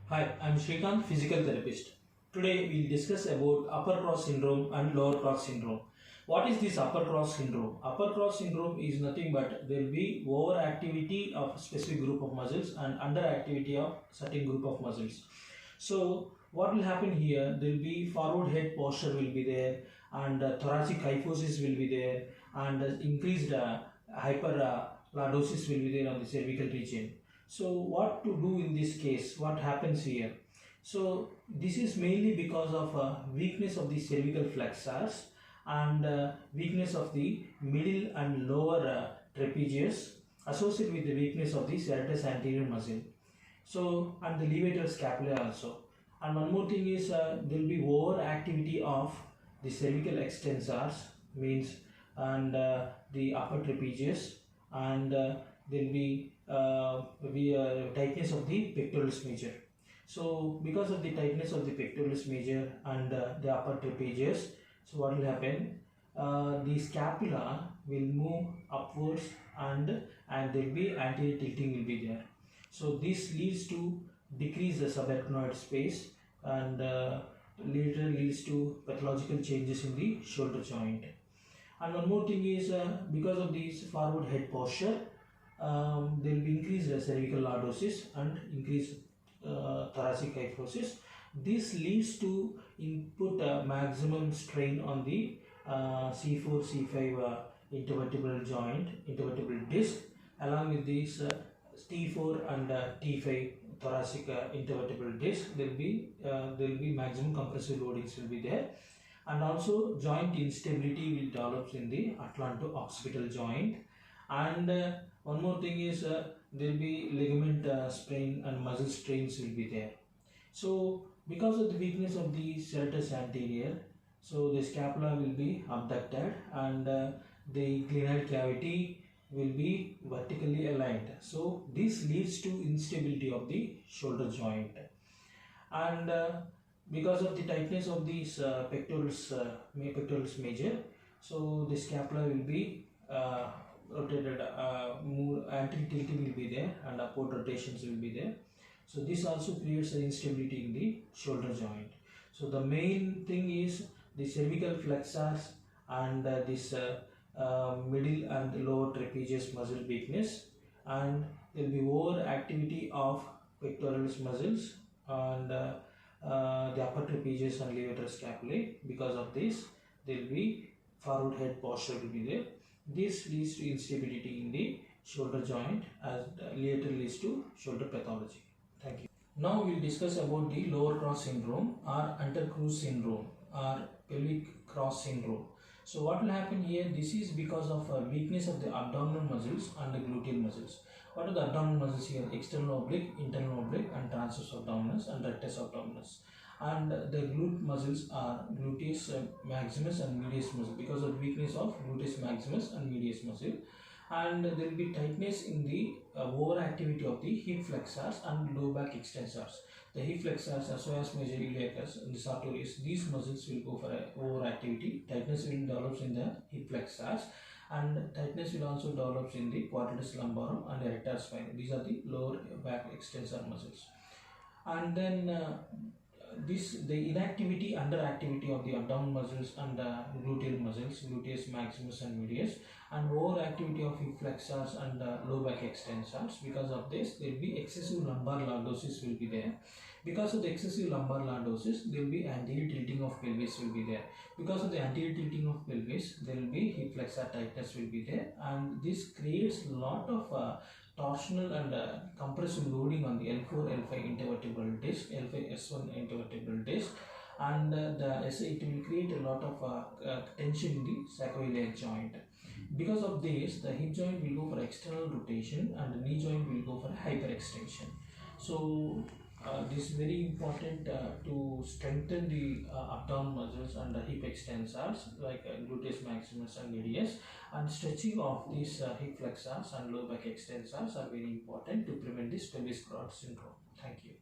Hi, I'm Shrikant, physical therapist. Today we'll discuss about upper cross syndrome and lower cross syndrome. What is this upper cross syndrome? Upper cross syndrome is nothing but there will be overactivity of specific group of muscles and underactivity of certain group of muscles. So what will happen here? There will be forward head posture will be there, and thoracic kyphosis will be there, and increased hyperlordosis will be there on the cervical region. So what to do in this case? What happens here? So this is mainly because of weakness of the cervical flexors and weakness of the middle and lower trapezius associated with the weakness of the serratus anterior muscle. So and the levator scapula also. And one more thing is there will be overactivity of the cervical extensors means and the upper trapezius, and there will be tightness of the pectoralis major. So because of the tightness of the pectoralis major and the upper trapezius, so what will happen? The scapula will move upwards, and there will be anterior tilting will be there. So this leads to decrease the subarachnoid space, and later leads to pathological changes in the shoulder joint. And one more thing is because of this forward head posture, there will be increased cervical lordosis and increased thoracic kyphosis. This leads to input maximum strain on the C4 C5 intervertebral joint, intervertebral disc, along with this T4 and T5 thoracic intervertebral disc. There will be maximum compressive loadings will be there, and also joint instability will develop in the atlanto-occipital joint. And one more thing is there will be ligament sprain and muscle strains will be there. So because of the weakness of the serratus anterior, so the scapula will be abducted, and the glenoid cavity will be vertically aligned. So this leads to instability of the shoulder joint. And because of the tightness of these pectoralis major, so the scapula will be rotated, more anterior tilting will be there, and upward rotations will be there. So this also creates an instability in the shoulder joint. So the main thing is the cervical flexors and this middle and lower trapezius muscle weakness, and there will be overactivity of pectoralis muscles and the upper trapezius and levator scapulae. Because of this, there will be forward head posture will be there. This leads to instability in the shoulder joint, as later leads to shoulder pathology. Thank you. Now we will discuss about the lower cross syndrome or intercruise syndrome or pelvic cross syndrome. So what will happen here? This is because of weakness of the abdominal muscles and the gluteal muscles. What are the abdominal muscles here? External oblique, internal oblique, and transverse abdominis and rectus abdominis. And the glute muscles are gluteus maximus and medius muscle, because of weakness of gluteus maximus and medius muscle. And there will be tightness in the overactivity of the hip flexors and low back extensors. The hip flexors, psoas major iliacus, and the sartorius, these muscles will go for overactivity. Tightness will develop in the hip flexors, and tightness will also develop in the quadratus lumborum and erector spinae. These are the lower back extensor muscles. And then the inactivity, underactivity of the abdominal muscles and gluteal muscles, gluteus maximus and medius, and overactivity of hip flexors and low back extensors. Because of this, there will be excessive lumbar lordosis will be there. Because of the excessive lumbar lordosis, there will be anterior tilting of pelvis will be there. Because of the anterior tilting of pelvis, there will be hip flexor tightness will be there, and this creates a lot of torsional and compressive loading on the L4, L5 intervertebral disc, L5, S1 intervertebral disc, and it will create a lot of tension in the sacroiliac joint. Because of this, the hip joint will go for external rotation and the knee joint will go for hyperextension. So this is very important to strengthen the abdominal muscles and the hip extensors like gluteus maximus and medius, and stretching of these hip flexors and low back extensors are very important to prevent this pelvic cross syndrome. Thank you.